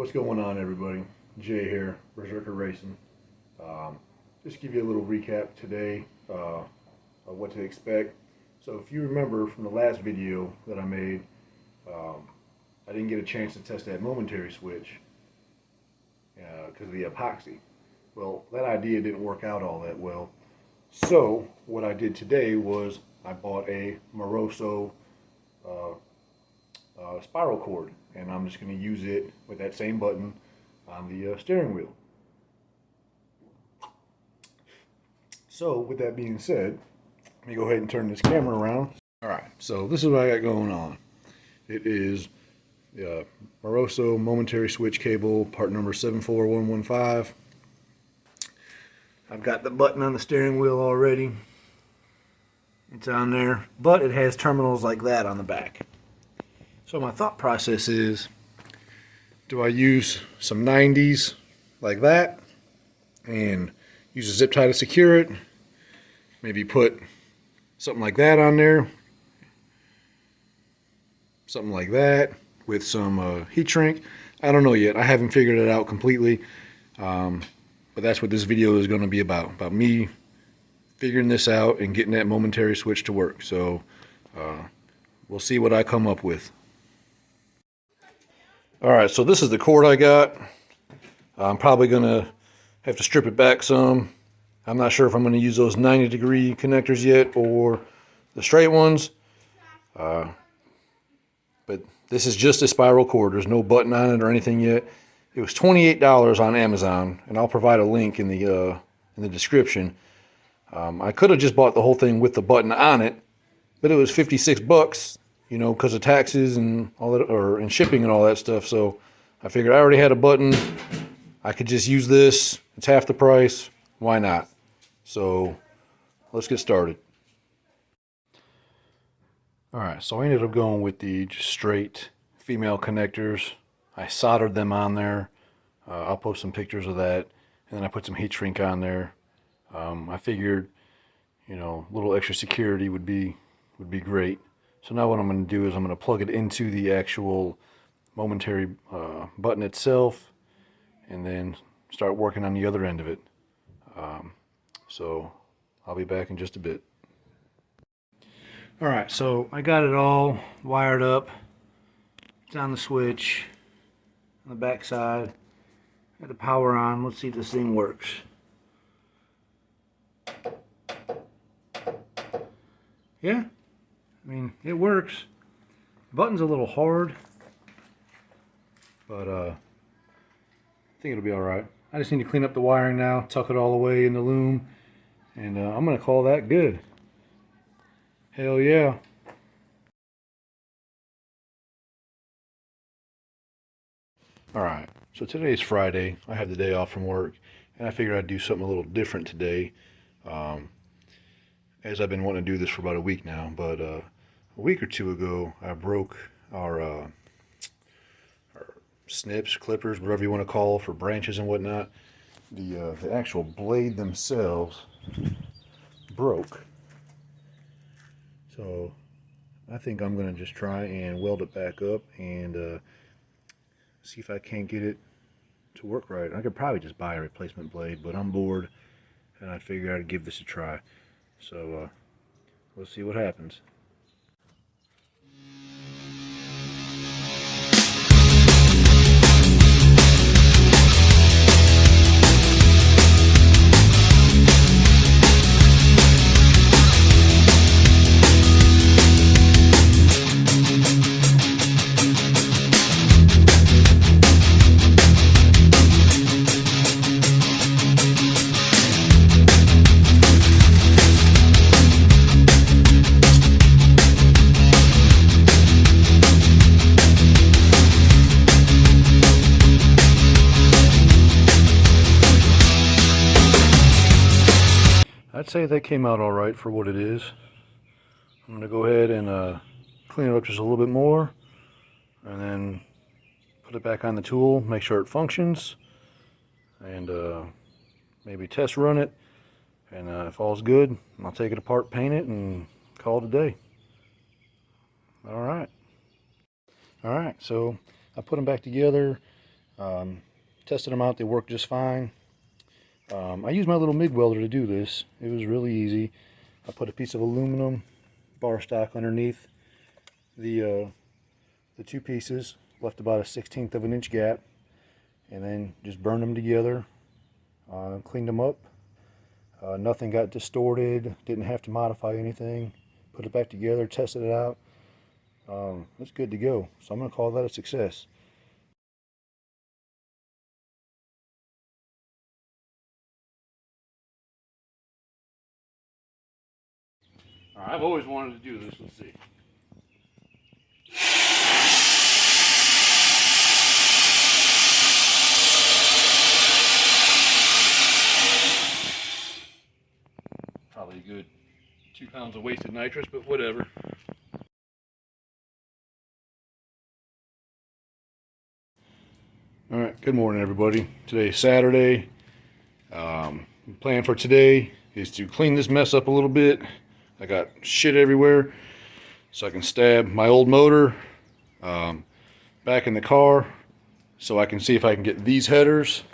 What's going on, everybody? Jay here, Berserker Racing. Just give you a little recap today of what to expect. So if you remember from the last video that I made, I didn't get a chance to test that momentary switch because of the epoxy. Well, that idea didn't work out all that well. So what I did today was I bought a Moroso spiral cord, and I'm just going to use it with that same button on the steering wheel. So with that being said, let me go ahead and turn this camera around. Alright, so this is what I got going on. It is the Moroso momentary switch cable, part number 74115. I've got the button on the steering wheel already. It's on there, but it has terminals like that on the back. So my thought process is, do I use some 90s like that and use a zip tie to secure it? Maybe put something like that on there. Something like that with some heat shrink. I don't know yet. I haven't figured it out completely. But that's what this video is going to be about me figuring this out and getting that momentary switch to work. So we'll see what I come up with. Alright, so this is the cord I got. I'm probably going to have to strip it back some. I'm not sure if I'm going to use those 90-degree connectors yet or the straight ones. But this is just a spiral cord. There's no button on it or anything yet. It was $28 on Amazon, and I'll provide a link in the description. I could have just bought the whole thing with the button on it, but it was 56 bucks, you know, because of taxes and all that, and shipping and all that stuff. So I figured I already had a button. I could just use this. It's half the price. Why not? So let's get started. All right, so I ended up going with the just straight female connectors. I soldered them on there. I'll post some pictures of that. And then I put some heat shrink on there. I figured, you know, a little extra security would be great. So now what I'm going to do is I'm going to plug it into the actual momentary button itself, and then start working on the other end of it. So I'll be back in just a bit. Alright, so I got it all wired up. It's on the switch on the back side. Got the power on. Let's see if this thing works. Yeah, I mean, it works. The button's a little hard, but I think it'll be alright. I just need to clean up the wiring now, tuck it all away in the loom, and I'm going to call that good. Hell yeah. Alright, so today's Friday. I have the day off from work, and I figured I'd do something a little different today. As I've been wanting to do this for about a week now, but a week or two ago, I broke our snips, clippers, whatever you want to call, for branches and whatnot. The actual blade themselves broke. So I think I'm going to just try and weld it back up and see if I can't get it to work right. I could probably just buy a replacement blade, but I'm bored and I figured I'd give this a try. So we'll see what happens. I'd say that came out all right for what it is. I'm going to go ahead and clean it up just a little bit more, and then put it back on the tool, make sure it functions, and maybe test run it, and if all's good, I'll take it apart, paint it, and call it a day. Alright, so I put them back together. Tested them out, they work just fine. I used my little MIG welder to do this. It was really easy. I put a piece of aluminum bar stock underneath the two pieces, left about a 1/16 of an inch gap, and then just burned them together, cleaned them up. Nothing got distorted, didn't have to modify anything. Put it back together, tested it out. It's good to go. So I'm going to call that a success. All right, I've always wanted to do this. Let's see. Probably a good 2 pounds of wasted nitrous, but whatever. All right, good morning, everybody. Today's Saturday. Plan for today is to clean this mess up a little bit. I got shit everywhere, so I can stab my old motor back in the car, so I can see if I can get these headers,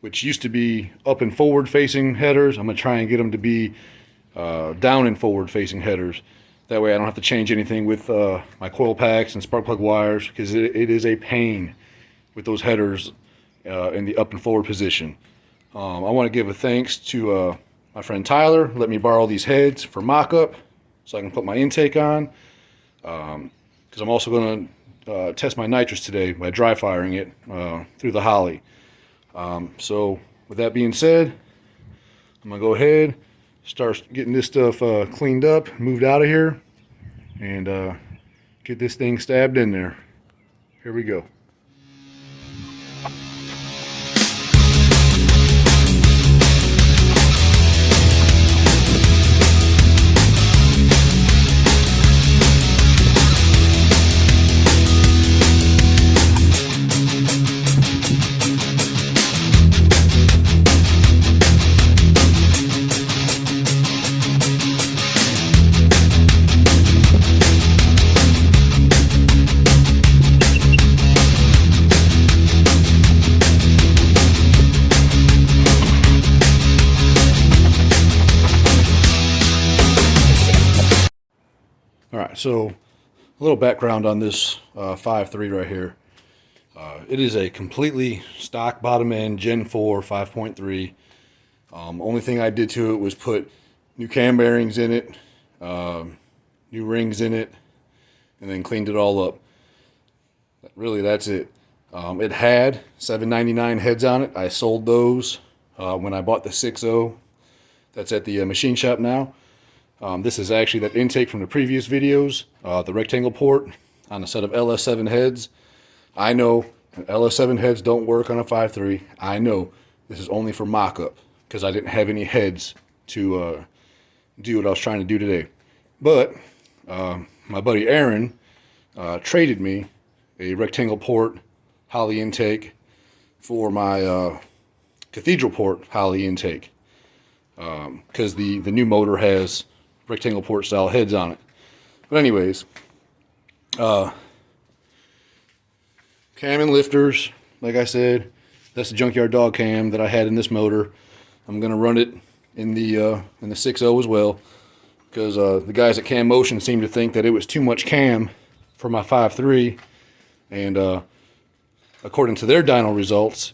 which used to be up and forward facing headers. I'm gonna try and get them to be down and forward facing headers. That way I don't have to change anything with my coil packs and spark plug wires, because it is a pain with those headers in the up and forward position. I want to give a thanks to my friend Tyler. Let me borrow these heads for mock-up so I can put my intake on, because I'm also going to test my nitrous today by dry firing it through the Holly. So with that being said, I'm going to go ahead, start getting this stuff cleaned up, moved out of here, and get this thing stabbed in there. Here we go. Alright, so a little background on this 5.3 right here. It is a completely stock bottom end Gen 4 5.3. Only thing I did to it was put new cam bearings in it, new rings in it, and then cleaned it all up. Really, that's it. It had $7.99 heads on it. I sold those when I bought the 6.0. That's at the machine shop now. This is actually that intake from the previous videos, the rectangle port on a set of LS7 heads. I know LS7 heads don't work on a 5.3. I know this is only for mock-up because I didn't have any heads to do what I was trying to do today. But my buddy Aaron traded me a rectangle port Holly intake for my cathedral port Holly intake, because the new motor has rectangle port style heads on it. But anyways, cam and lifters, like I said, that's the junkyard dog cam that I had in this motor. I'm gonna run it in the 6.0 as well, because the guys at Cam Motion seemed to think that it was too much cam for my 5.3, and according to their dyno results,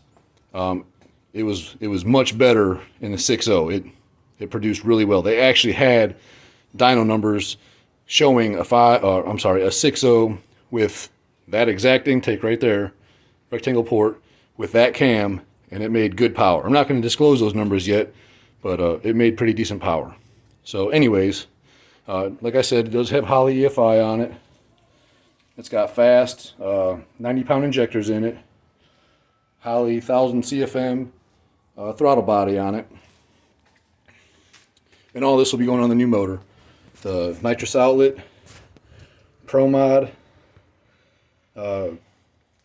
it was much better in the 6.0. It produced really well. They actually had dyno numbers showing a 6.0 with that exact intake right there, rectangle port with that cam, and it made good power. I'm not going to disclose those numbers yet, but it made pretty decent power. So anyways, like I said, it does have Holly EFI on it. It's got fast 90-pound injectors in it, Holly 1000 CFM throttle body on it, and all this will be going on the new motor. The nitrous outlet, Pro Mod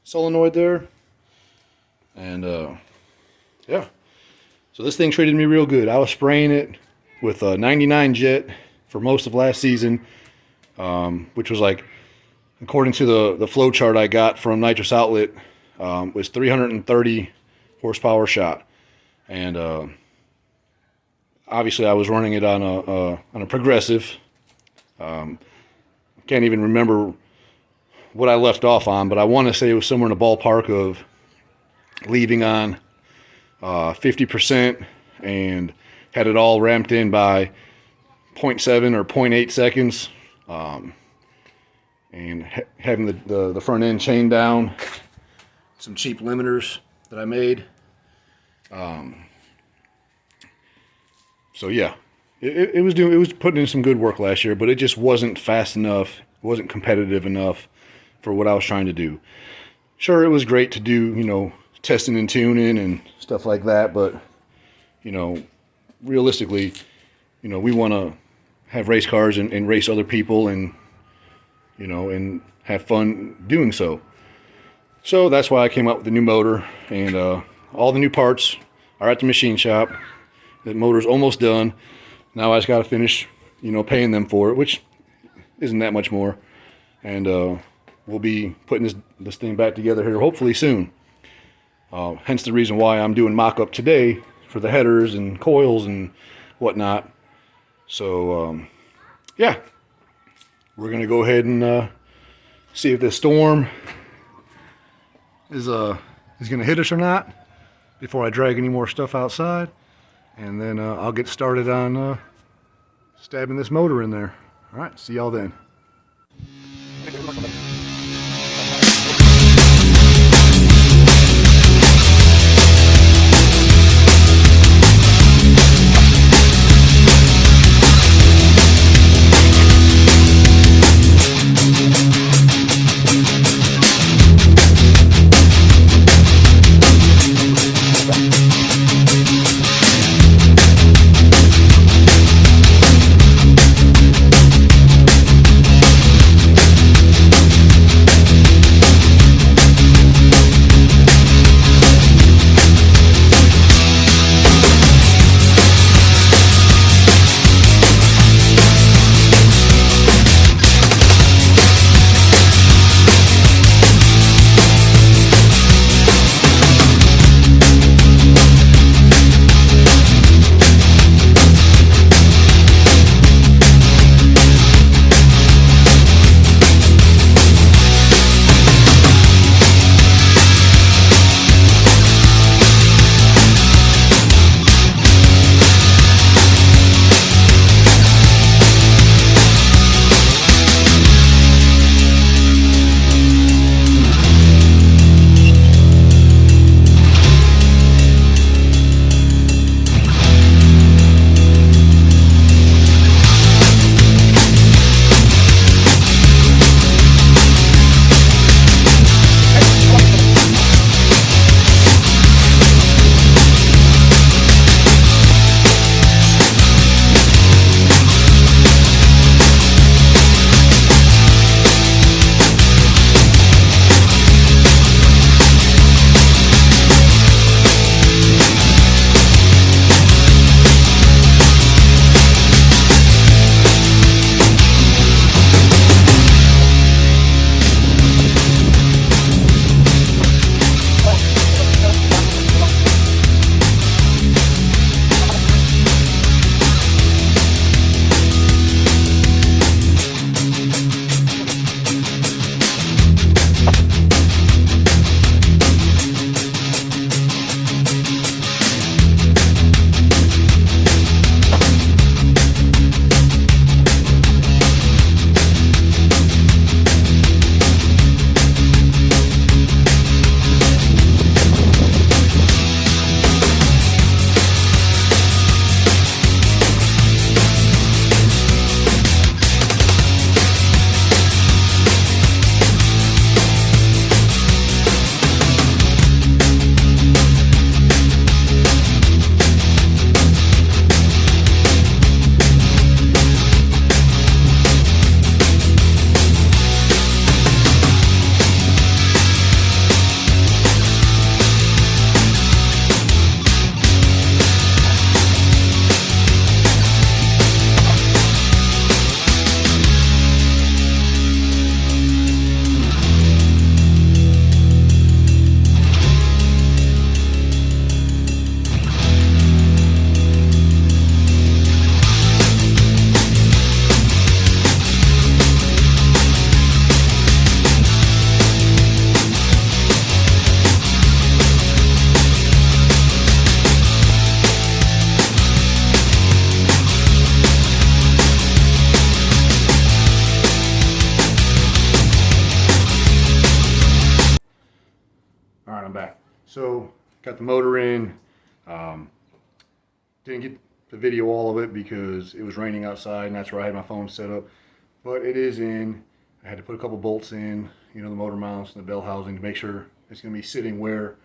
solenoid there, and yeah. So this thing treated me real good. I was spraying it with a 99 jet for most of last season, which was like according to the flow chart I got from Nitrous Outlet, was 330 horsepower shot, and obviously I was running it on a progressive. Can't even remember what I left off on, but I want to say it was somewhere in the ballpark of leaving on 50% and had it all ramped in by 0.7 or 0.8 seconds, and having the front end chained down, some cheap limiters that I made. So yeah, it was putting in some good work last year, but it just wasn't fast enough. It wasn't competitive enough for what I was trying to do. Sure, it was great to do, you know, testing and tuning and stuff like that, but, you know, realistically, you know, we want to have race cars and race other people, and, you know, and have fun doing so. So that's why I came up with the new motor, and all the new parts are at the machine shop. The motor's almost done. Now I just got to finish, you know, paying them for it, which isn't that much more. And we'll be putting this thing back together here hopefully soon. Hence the reason why I'm doing mock-up today for the headers and coils and whatnot. So yeah, we're gonna go ahead and see if this storm is gonna hit us or not before I drag any more stuff outside, and then I'll get started on stabbing this motor in there. All right, see y'all then. So got the motor in. Didn't get the video all of it because it was raining outside and that's where I had my phone set up. But it is in. I had to put a couple bolts in, you know, the motor mounts and the bell housing to make sure it's going to be sitting where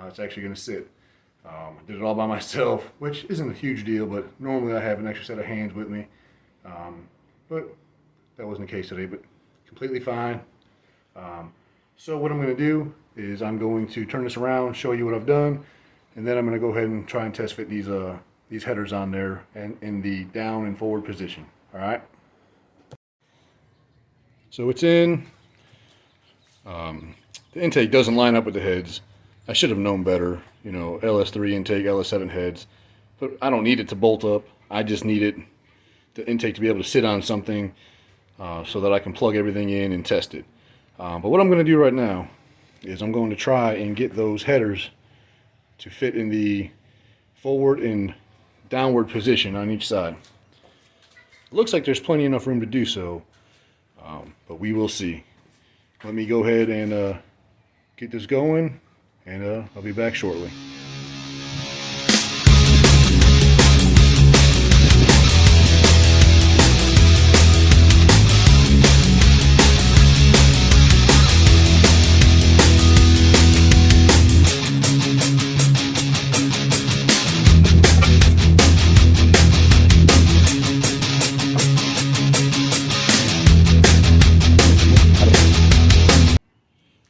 it's actually going to sit. I did it all by myself, which isn't a huge deal, but normally I have an extra set of hands with me. But that wasn't the case today, but completely fine. So what I'm going to do is I'm going to turn this around, show you what I've done, and then I'm going to go ahead and try and test fit these headers on there and in the down and forward position. All right. So it's in. The intake doesn't line up with the heads. I should have known better, you know, LS3 intake, LS7 heads, but I don't need it to bolt up. I just need the intake to be able to sit on something so that I can plug everything in and test it. But what I'm going to do right now is I'm going to try and get those headers to fit in the forward and downward position on each side. It looks like there's plenty enough room to do so, but we will see. Let me go ahead and get this going, and I'll be back shortly.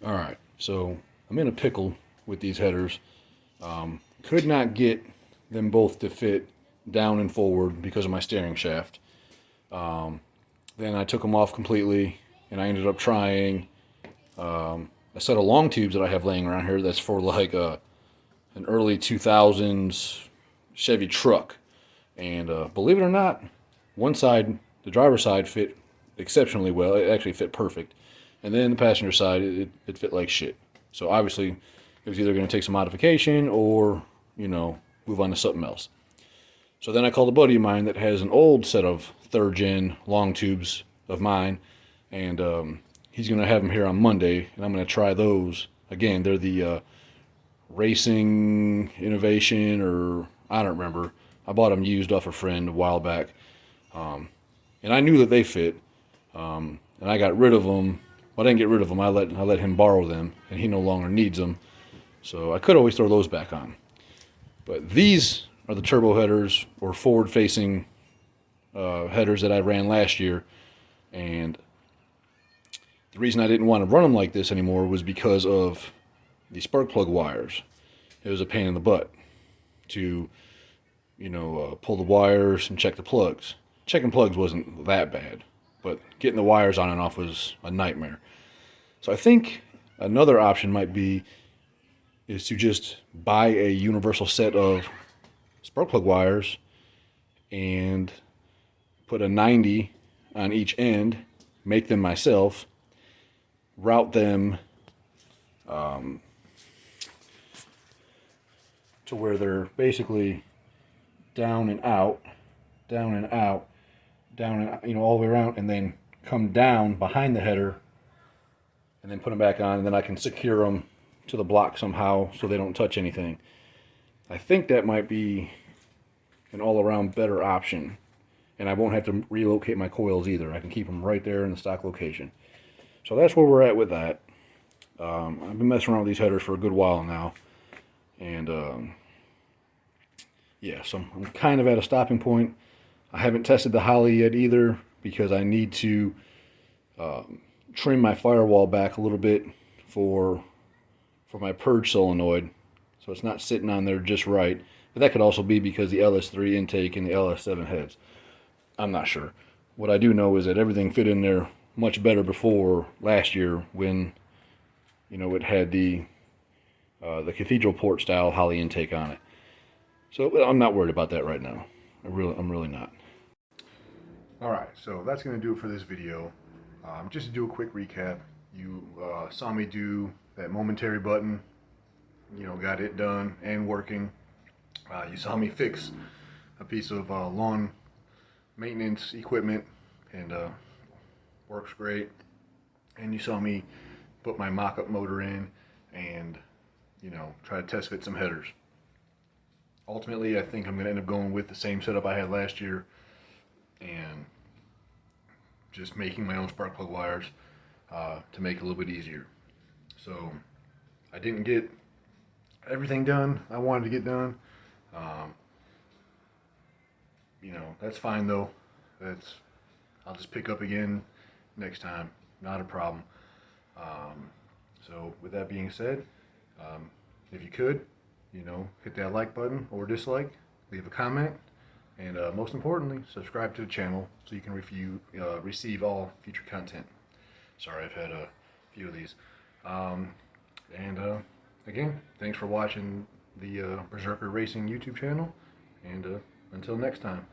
Alright, so I'm in a pickle with these headers. Could not get them both to fit down and forward because of my steering shaft. Then I took them off completely, and I ended up trying a set of long tubes that I have laying around here that's for like an early 2000s Chevy truck. And believe it or not, one side, the driver's side, fit exceptionally well. It actually fit perfect. And then the passenger side, it fit like shit. So obviously, it was either going to take some modification or, you know, move on to something else. So then I called a buddy of mine that has an old set of 3rd gen long tubes of mine, and he's going to have them here on Monday, and I'm going to try those. Again, they're the Racing Innovation, or I don't remember. I bought them used off a friend a while back, and I knew that they fit, and I got rid of them. Well, I didn't get rid of them. I let him borrow them, and he no longer needs them. So I could always throw those back on. But these are the turbo headers, or forward-facing headers that I ran last year. And the reason I didn't want to run them like this anymore was because of the spark plug wires. It was a pain in the butt to, you know, pull the wires and check the plugs. Checking plugs wasn't that bad, but getting the wires on and off was a nightmare. So I think another option might be is to just buy a universal set of spark plug wires and put a 90 on each end, make them myself, route them to where they're basically down and out, down and out, down and out, you know, all the way around, and then come down behind the header and then put them back on, and then I can secure them to the block somehow so they don't touch anything. I think that might be an all-around better option, and I won't have to relocate my coils either. I can keep them right there in the stock location. So that's where we're at with that. I've been messing around with these headers for a good while now, and yeah, so I'm kind of at a stopping point. I haven't tested the Holly yet either because I need to trim my firewall back a little bit for my purge solenoid, so it's not sitting on there just right. But that could also be because the LS3 intake and the LS7 heads. I'm not sure. What I do know is that everything fit in there much better before last year when, you know, it had the cathedral port style Holly intake on it. So I'm not worried about that right now. I'm really not. All right, so that's going to do it for this video. Just to do a quick recap, you saw me do that momentary button, you know, got it done and working. You saw me fix a piece of lawn maintenance equipment, and works great. And you saw me put my mock-up motor in and you know, try to test fit some headers. Ultimately, I think I'm going to end up going with the same setup I had last year and just making my own spark plug wires to make it a little bit easier. So I didn't get everything done I wanted to get done. You know, that's fine though. I'll just pick up again next time. Not a problem. So with that being said, if you could, you know, hit that like button or dislike, leave a comment, and most importantly, subscribe to the channel so you can receive all future content. Sorry, I've had a few of these. Again, thanks for watching the Berserker Racing YouTube channel, and until next time.